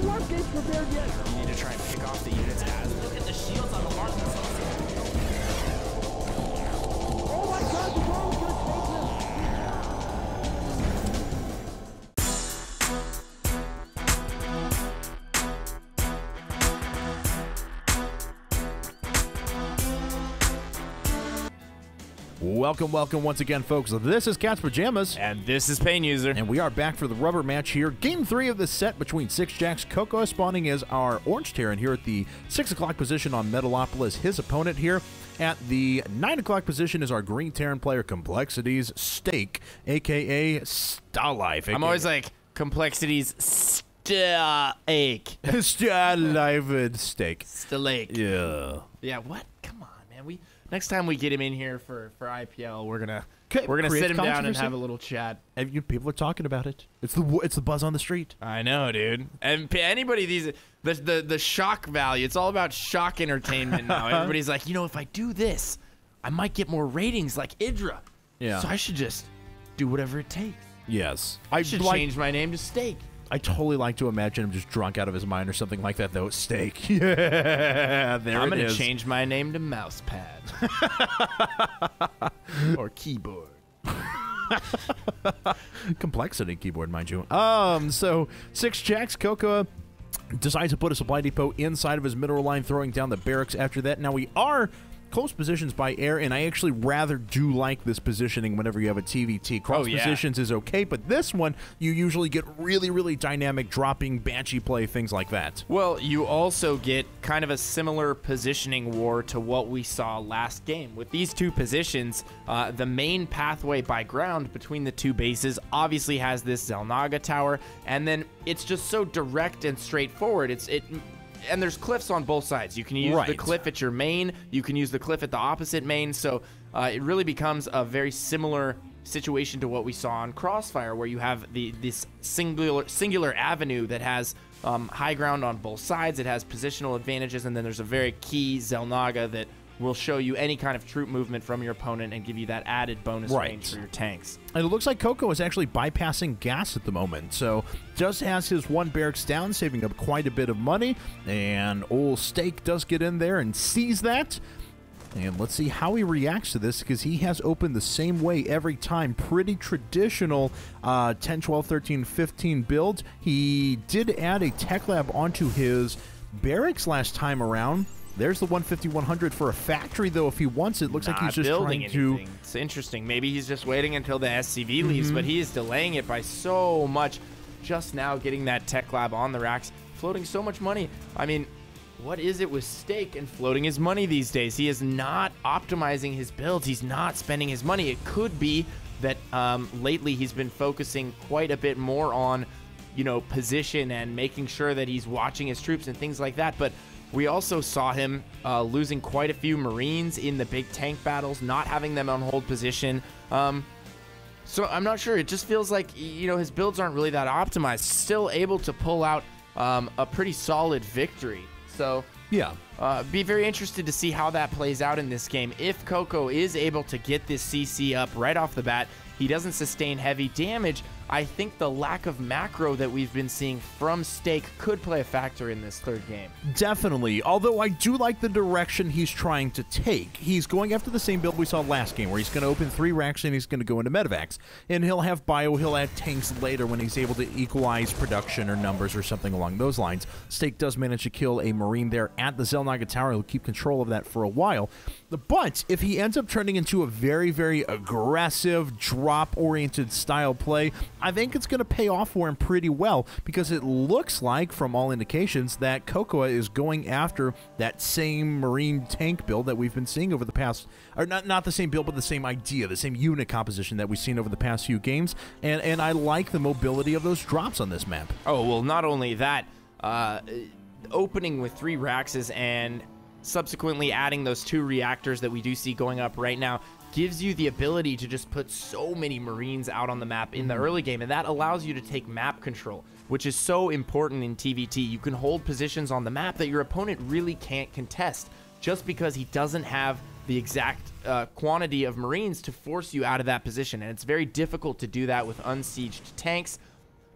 warp gate's prepared yet. You need to try and pick off the units as. Look at the shields on the mark. Oh my god, the drone's gonna take this. Welcome once again, folks. This is Cat's Pajamas. And this is Pain User. And we are back for the rubber match here. Game 3 of the set between Six Jacks. CocoA spawning as our Orange Terran here at the 6 o'clock position on Metalopolis. His opponent here at the 9 o'clock position is our Green Terran player, Complexities Steak, a.k.a. Starlife. I'm always like, Complexities Steak. Starlife Steak. Steak. Yeah. Yeah, what? Come on, man. Next time we get him in here for IPL, we're gonna Create sit him down and controversy. have a little chat. And people are talking about it. It's the buzz on the street. I know, dude. And anybody the shock value. It's all about shock entertainment now. Everybody's like, if I do this, I might get more ratings like Idra. Yeah. So I should just do whatever it takes. Yes. I should change my name to Steak. I totally like to imagine him just drunk out of his mind or something like that, though. Steak. Yeah, there I'm it gonna is. change my name to Mousepad. Or Keyboard. Complexity keyboard, mind you. So Six Jacks, CocoA decides to put a supply depot inside of his mineral line, throwing down the barracks after that. Now we are close positions by air, and I actually rather do like this positioning whenever you have a TVT. Cross positions is okay, but this one, you usually get really, really dynamic dropping, Banshee play, things like that. Well, you also get kind of a similar positioning war to what we saw last game. With these two positions, the main pathway by ground between the two bases obviously has this Xel'Naga tower, and then it's just so direct and straightforward. And there's cliffs on both sides. You can use the cliff at your main. You can use the cliff at the opposite main. So it really becomes a very similar situation to what we saw on Crossfire, where you have this singular avenue that has high ground on both sides. It has positional advantages, and then there's a very key Xel'Naga that will show you any kind of troop movement from your opponent and give you that added bonus range for your tanks. And it looks like CocoA is actually bypassing gas at the moment, so just has his one barracks down, saving up quite a bit of money, and old Steak does get in there and sees that. And let's see how he reacts to this, because he has opened the same way every time. Pretty traditional 10, 12, 13, 15 build. He did add a tech lab onto his barracks last time around. There's the 150-100 for a factory, though, if he wants it. Looks like he's just trying to... It's interesting. Maybe he's just waiting until the SCV leaves, but he is delaying it by so much. Just now getting that tech lab on the racks, floating so much money. I mean, what is it with Steak and floating his money these days? He is not optimizing his builds. He's not spending his money. It could be that lately he's been focusing quite a bit more on, position and making sure that he's watching his troops and things like that. But we also saw him losing quite a few Marines in the big tank battles, not having them on hold position. So I'm not sure. It just feels like, his builds aren't really that optimized. Still able to pull out a pretty solid victory. So yeah, be very interested to see how that plays out in this game. If CocoA is able to get this CC up right off the bat, he doesn't sustain heavy damage. I think the lack of macro that we've been seeing from Steak could play a factor in this third game. Definitely, although I do like the direction he's trying to take. He's going after the same build we saw last game, where he's going to open 3 racks and he's going to go into medevacs. And he'll have bio, he'll add tanks later when he's able to equalize production or numbers or something along those lines. Steak does manage to kill a Marine there at the Xel'Naga Tower. He'll keep control of that for a while. But if he ends up turning into a very, very aggressive, drop-oriented style play, I think it's going to pay off for him pretty well, because it looks like, from all indications, that CocoA is going after that same Marine tank build that we've been seeing over the past, or not the same build, but the same idea, the same unit composition that we've seen over the past few games, and I like the mobility of those drops on this map. Oh, well, not only that, opening with 3 Raxes and subsequently adding those 2 reactors that we do see going up right now gives you the ability to just put so many Marines out on the map in the early game, and that allows you to take map control, which is so important in TVT. You can hold positions on the map that your opponent really can't contest, just because he doesn't have the exact quantity of Marines to force you out of that position, and it's very difficult to do that with unsieged tanks.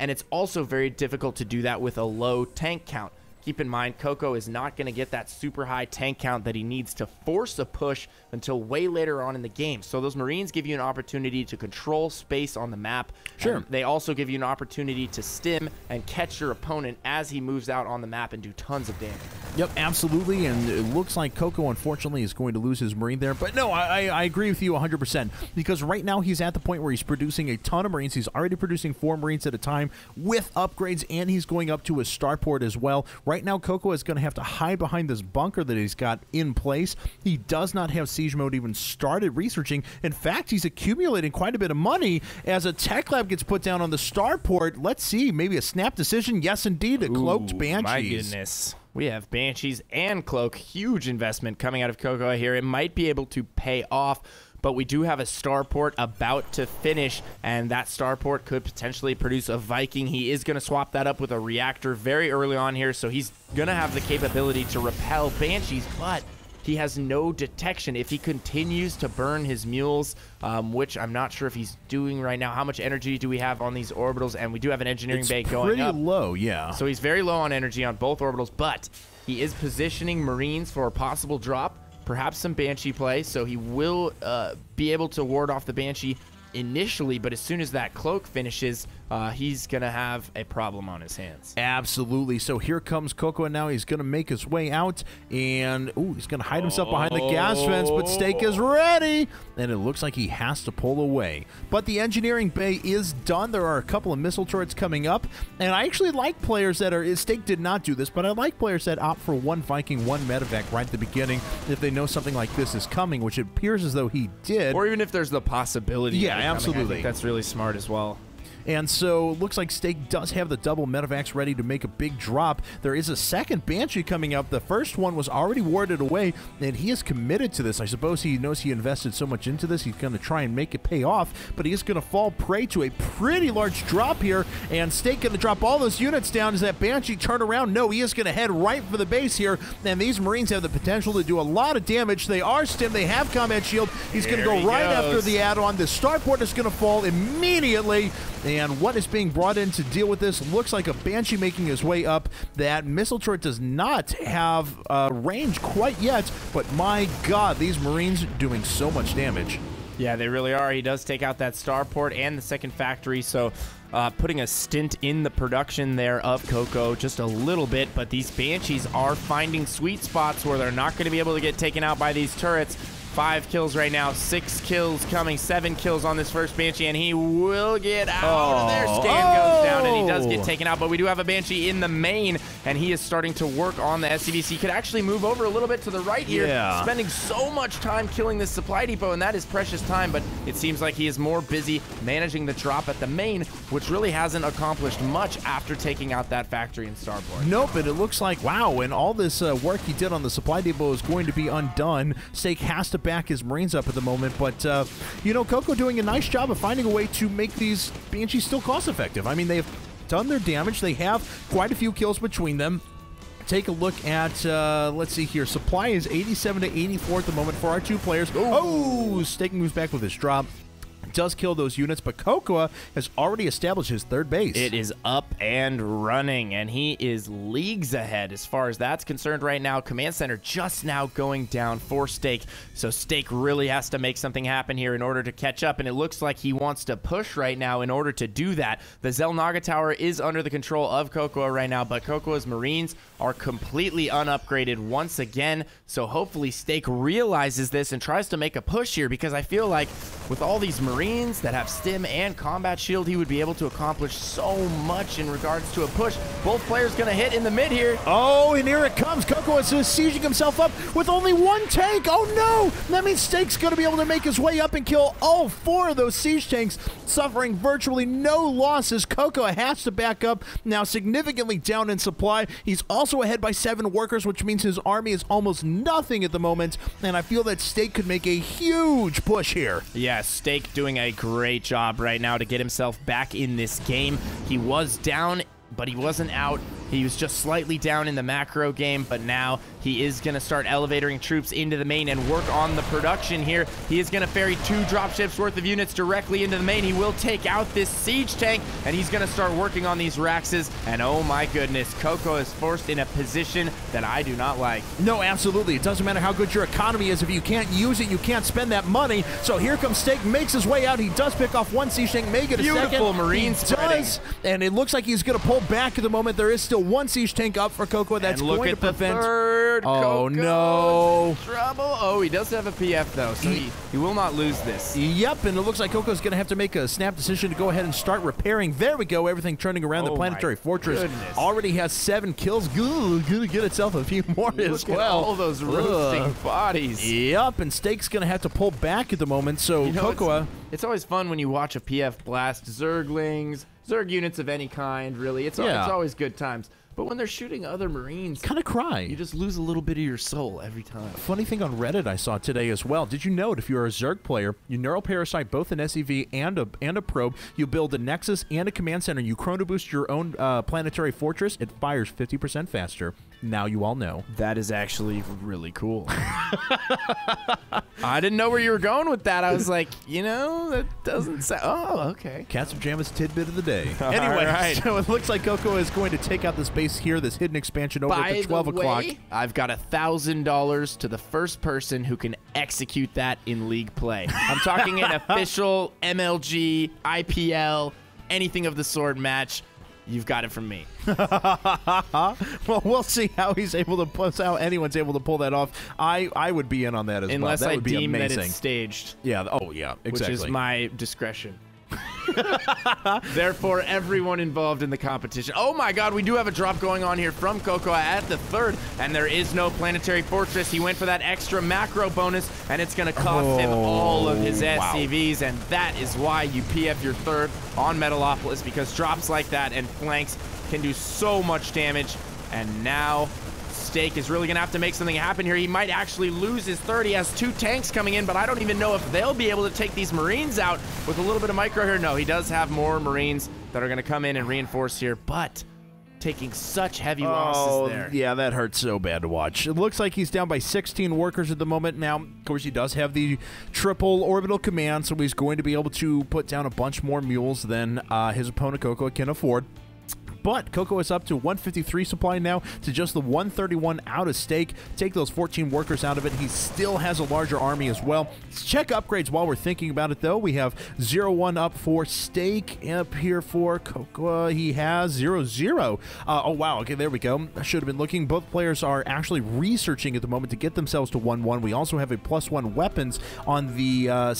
and it's also very difficult to do that with a low tank count. Keep in mind, CocoA is not going to get that super high tank count that he needs to force a push until way later on in the game. So those Marines give you an opportunity to control space on the map. Sure. They also give you an opportunity to stim and catch your opponent as he moves out on the map and do tons of damage. Yep, absolutely, and it looks like CocoA, unfortunately, is going to lose his Marine there. But no, I agree with you 100%, because right now he's at the point where he's producing a ton of Marines. He's already producing 4 Marines at a time with upgrades, and he's going up to a starport as well. Right now, CocoA is going to have to hide behind this bunker that he's got in place. He does not have Siege Mode even started researching. In fact, he's accumulating quite a bit of money as a tech lab gets put down on the starport. Let's see, maybe a snap decision. Yes, indeed, a cloaked Banshees. My goodness. We have Banshees and Cloak. Huge investment coming out of CocoA here. It might be able to pay off, but we do have a starport about to finish, and that starport could potentially produce a Viking. He is going to swap that up with a reactor very early on here, so he's going to have the capability to repel Banshees, but he has no detection. If he continues to burn his mules, which I'm not sure if he's doing right now. How much energy do we have on these orbitals? And we do have an engineering bay going up. Pretty low, yeah. So he's very low on energy on both orbitals, but he is positioning Marines for a possible drop, perhaps some Banshee play, so he will be able to ward off the Banshee initially, but as soon as that cloak finishes, he's going to have a problem on his hands. Absolutely. So here comes CocoA now. He's going to make his way out, and he's going to hide himself behind the gas fence, but Steak is ready, and it looks like he has to pull away. But the engineering bay is done. There are a couple of missile turrets coming up, and I actually like players that are, Steak did not do this, but I like players that opt for 1 Viking, 1 medevac right at the beginning if they know something like this is coming, which it appears as though he did. Or even if there's the possibility. Yeah, absolutely. I think that's really smart as well. And so it looks like Steak does have the double medevacs ready to make a big drop. There is a second Banshee coming up. The first one was already warded away, and he is committed to this. I suppose he knows he invested so much into this. He's going to try and make it pay off, but he is going to fall prey to a pretty large drop here, and Steak going to drop all those units down. Does that Banshee turn around? No, he is going to head right for the base here, and these Marines have the potential to do a lot of damage. They are stim. They have combat shield. He's going to go right after the add-on. The starport is going to fall immediately. And what is being brought in to deal with this looks like a Banshee making his way up. That missile turret does not have range quite yet, but my God, these Marines doing so much damage. Yeah, they really are. He does take out that starport and the second factory, so putting a stint in the production there of CocoA just a little bit, but these Banshees are finding sweet spots where they're not going to be able to get taken out by these turrets. 5 kills right now, 6 kills coming, 7 kills on this first Banshee, and he will get out of there. Scan goes down, and he does get taken out, but we do have a Banshee in the main, and he is starting to work on the SCVC. He could actually move over a little bit to the right here, spending so much time killing this supply depot, and that is precious time, but it seems like he is more busy managing the drop at the main, which really hasn't accomplished much after taking out that factory and starport. Nope, and it looks like, wow, and all this work he did on the supply depot is going to be undone. Steak has to back his Marines up at the moment, but you know, CocoA doing a nice job of finding a way to make these Banshees still cost effective. I mean, they've done their damage. They have quite a few kills between them. Take a look at, let's see here. Supply is 87 to 84 at the moment for our 2 players. Oh, Steak moves back with his drop. Does kill those units, but CocoA has already established his 3rd base. It is up and running, and he is leagues ahead as far as that's concerned right now. Command center just now going down for Steak, so Steak really has to make something happen here in order to catch up, and it looks like he wants to push right now in order to do that. The Zelnaga Tower is under the control of CocoA right now, but CoCoA's Marines are completely unupgraded once again, so hopefully Steak realizes this and tries to make a push here, because I feel like with all these Marines that have stim and combat shield, he would be able to accomplish so much in regards to a push. Both players going to hit in the mid here. Oh, and here it comes. CocoA is sieging himself up with only 1 tank. Oh no, that means Steak's going to be able to make his way up and kill all 4 of those siege tanks, suffering virtually no losses. CocoA has to back up, now significantly down in supply. He's also ahead by 7 workers, which means his army is almost nothing at the moment, and I feel that Steak could make a huge push here. Yeah, Steak doing a great job right now to get himself back in this game. He was down but he wasn't out. He was just slightly down in the macro game, but now he is going to start elevating troops into the main and work on the production here. He is going to ferry 2 dropships worth of units directly into the main. He will take out this siege tank, and he's going to start working on these Raxes. And oh my goodness, CocoA is forced in a position that I do not like. No, absolutely. It doesn't matter how good your economy is. If you can't use it, you can't spend that money. So here comes Steak, makes his way out. He does pick off 1 siege tank, make it a second. Beautiful marine spreading. And it looks like he's going to pull back at the moment. There is still 1 siege tank up for CocoA. That's going to prevent. The third. Oh, CocoA's no. in trouble. Oh, he does have a PF, though, so he will not lose this. Yep, and it looks like CocoA's going to have to make a snap decision to go ahead and start repairing. There we go. Everything turning around. The planetary fortress already has 7 kills. Going to get itself a few more as well. Look at all those roasting bodies. Yep, and Steak's going to have to pull back at the moment. So CocoA. It's always fun when you watch a PF blast Zerglings, Zerg units of any kind, really. It's always good times. But when they're shooting other Marines, kind of cry. You just lose a little bit of your soul every time. Funny thing on Reddit I saw today as well. Did you note if you're a Zerg player, you neural parasite both an SEV and a probe, you build a Nexus and a command center, you chrono boost your own planetary fortress, it fires 50% faster. Now you all know. That is actually really cool. I didn't know where you were going with that. I was like, that doesn't sound... Oh, okay. Cat's Pajamas tidbit of the day. Anyway, so it looks like CocoA is going to take out this base here, this hidden expansion over at 12 o'clock. I've got $1,000 to the first person who can execute that in league play. I'm talking an official MLG, IPL, anything of the sort match. You've got it from me. Well, we'll see how he's able to how anyone's able to pull that off. I would be in on that as well. That would be amazing. Unless I deem that it's staged. Yeah. Oh, yeah. Exactly. Which is my discretion. Therefore, everyone involved in the competition. Oh my god, we do have a drop going on here from CocoA at the 3rd, and there is no planetary fortress. He went for that extra macro bonus, and it's going to cost him all of his SCVs, and that is why you PF your 3rd on Metalopolis, because drops like that and flanks can do so much damage. And now Steak is really going to have to make something happen here. He might actually lose his 3rd. He has 2 tanks coming in, but I don't even know if they'll be able to take these Marines out with a little bit of micro here. No, he does have more Marines that are going to come in and reinforce here, but taking such heavy losses there. Yeah, that hurts so bad to watch. It looks like he's down by 16 workers at the moment. Now, of course, he does have the triple orbital command, so he's going to be able to put down a bunch more mules than his opponent CocoA can afford. But CocoA is up to 153 supply now to just the 131 out of Steak. Take those 14 workers out of it. He still has a larger army as well. Let's check upgrades while we're thinking about it, though. We have 0-1 up for Steak. Up here for CocoA, he has 0-0. Oh, wow. Okay, there we go. I should have been looking. Both players are actually researching at the moment to get themselves to 1-1. We also have a +1 weapons on the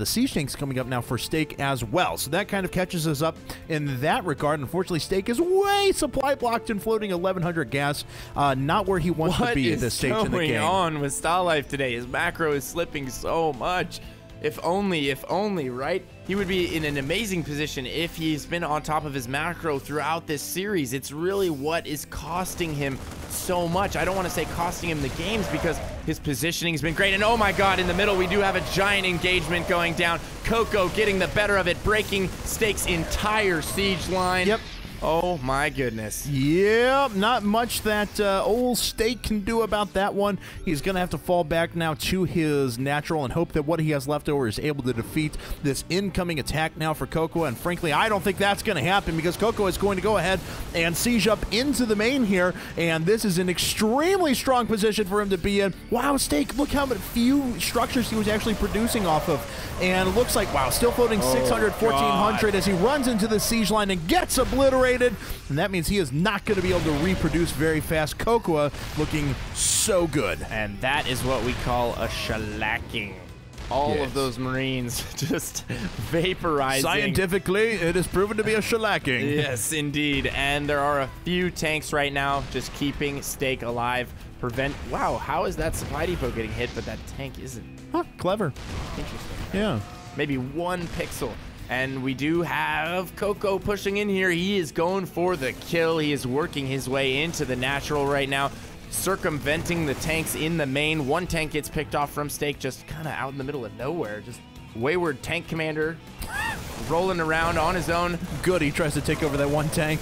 siege tanks coming up now for Steak as well. So that kind of catches us up in that regard. Unfortunately, Steak is way supply blocked and floating 1100 gas. Not where he wants to be at this stage in the game. What is going on with Star Life today? His macro is slipping so much. If only, right? He would be in an amazing position if he's been on top of his macro throughout this series. It's really what is costing him so much. I don't want to say costing him the games because his positioning has been great. And oh my god, in the middle, we do have a giant engagement going down. CocoA getting the better of it, breaking Steak's entire siege line. Yep. Oh my goodness. Yeah, not much that old Steak can do about that one. He's going to have to fall back now to his natural and hope that what he has left over is able to defeat this incoming attack now for CocoA. And frankly, I don't think that's going to happen because CocoA is going to go ahead and siege up into the main here. And this is an extremely strong position for him to be in. Wow, Steak, look how few structures he was actually producing off of. And it looks like, wow, still floating 600, 1400 as he runs into the siege line and gets obliterated. And that means he is not going to be able to reproduce very fast. CocoA looking so good. And that is what we call a shellacking. All of those Marines just vaporizing. Scientifically, it is proven to be a shellacking. Yes, indeed. And there are a few tanks right now just keeping Steak alive. Wow, how is that supply depot getting hit, but that tank isn't? Huh, clever. Interesting. Yeah. Maybe 1 pixel. And we do have CocoA pushing in here. He is going for the kill. He is working his way into the natural right now, circumventing the tanks in the main. 1 tank gets picked off from Steak, just kind of out in the middle of nowhere. Just wayward tank commander rolling around on his own. Good, he tries to take over that 1 tank.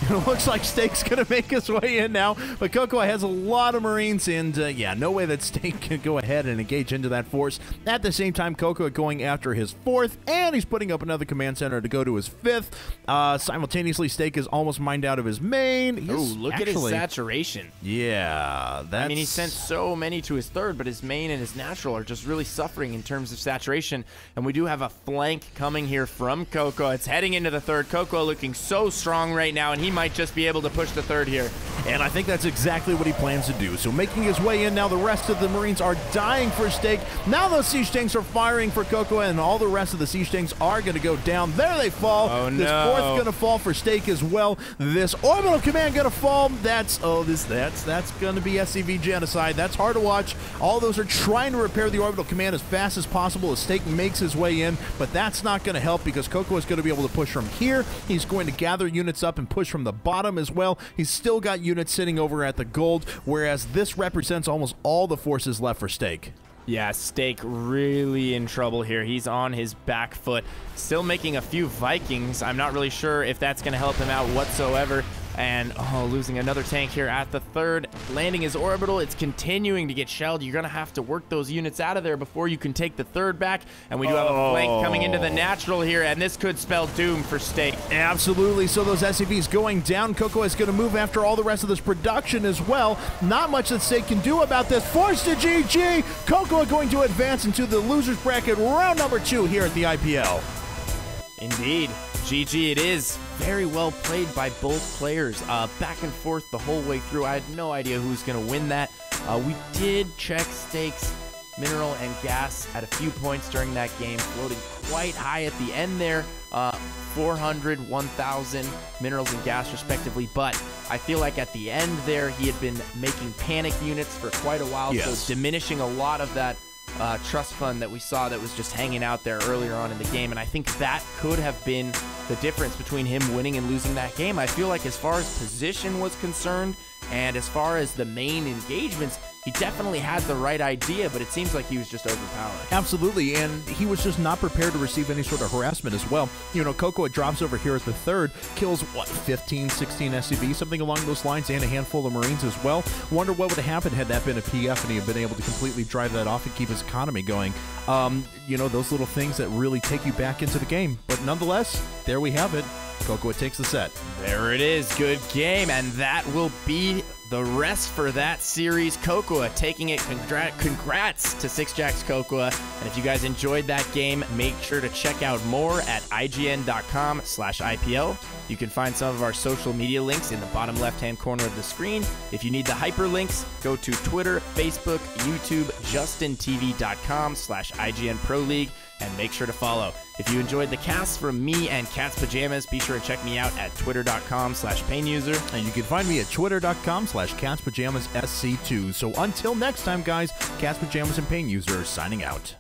It looks like Steak's going to make his way in now, but CocoA has a lot of Marines, and yeah, no way that Steak can go ahead and engage into that force. At the same time, CocoA going after his 4th, and he's putting up another command center to go to his 5th. Simultaneously, Steak is almost mined out of his main. Oh, look at his saturation. Yeah, that's... I mean, he sent so many to his 3rd, but his main and his natural are just really suffering in terms of saturation, and we do have a flank coming here from CocoA. It's heading into the 3rd. CocoA looking so strong right now, and he might just be able to push the 3rd here. And I think that's exactly what he plans to do. So making his way in now, the rest of the Marines are dying for Steak. Now those siege tanks are firing for CocoA, and all the rest of the siege tanks are going to go down. There they fall. Oh, no. This 4th going to fall for Steak as well. This orbital command going to fall. That's going to be SCV genocide. That's hard to watch. All those are trying to repair the orbital command as fast as possible as Steak makes his way in, but that's not going to help because CocoA is going to be able to push from here. He's going to gather units up and push from the bottom as well. He's still got units sitting over at the gold, whereas this represents almost all the forces left for Steak. Yeah, Steak really in trouble here. He's on his back foot, still making a few Vikings. I'm not really sure if that's going to help him out whatsoever. And, losing another tank here at the 3rd. Landing his orbital. It's continuing to get shelled. You're going to have to work those units out of there before you can take the 3rd back. And we do have a flank coming into the natural here, and this could spell doom for Steak. Absolutely. So those SCVs going down. CocoA is going to move after all the rest of this production as well. Not much that Steak can do about this. Forced to GG. CocoA going to advance into the losers bracket round number 2 here at the IPL. Indeed. GG it is. Very well played by both players. Back and forth the whole way through. I had no idea who was going to win that. We did check Steak's mineral and gas at a few points during that game, floating quite high at the end there. 400, 1,000 minerals and gas respectively, but I feel like at the end there he had been making panic units for quite a while, so diminishing a lot of that trust fund that we saw that was just hanging out there earlier on in the game, and I think that could have been the difference between him winning and losing that game. I feel like as far as position was concerned and as far as the main engagements, he definitely had the right idea, but it seems like he was just overpowered. Absolutely, and he was just not prepared to receive any sort of harassment as well. You know, CocoA drops over here at the 3rd, kills, 15, 16 SCVs, something along those lines, and a handful of Marines as well. Wonder what would have happened had that been a PF and he had been able to completely drive that off and keep his economy going. You know, those little things that really take you back into the game. But nonetheless, there we have it. CocoA takes the set. There it is. Good game, and that will be the rest for that series. CocoA taking it. Congrats to 6jacks CocoA. And if you guys enjoyed that game, make sure to check out more at ign.com/IPL. You can find some of our social media links in the bottom left-hand corner of the screen. If you need the hyperlinks, go to Twitter, Facebook, YouTube, justintv.com/IGN Pro League, and make sure to follow. If you enjoyed the cast from me and Cat's Pajamas, be sure to check me out at twitter.com/PainUser. And you can find me at twitter.com/CatsPajamasSC2. So until next time, guys, Cat's Pajamas and Pain User signing out.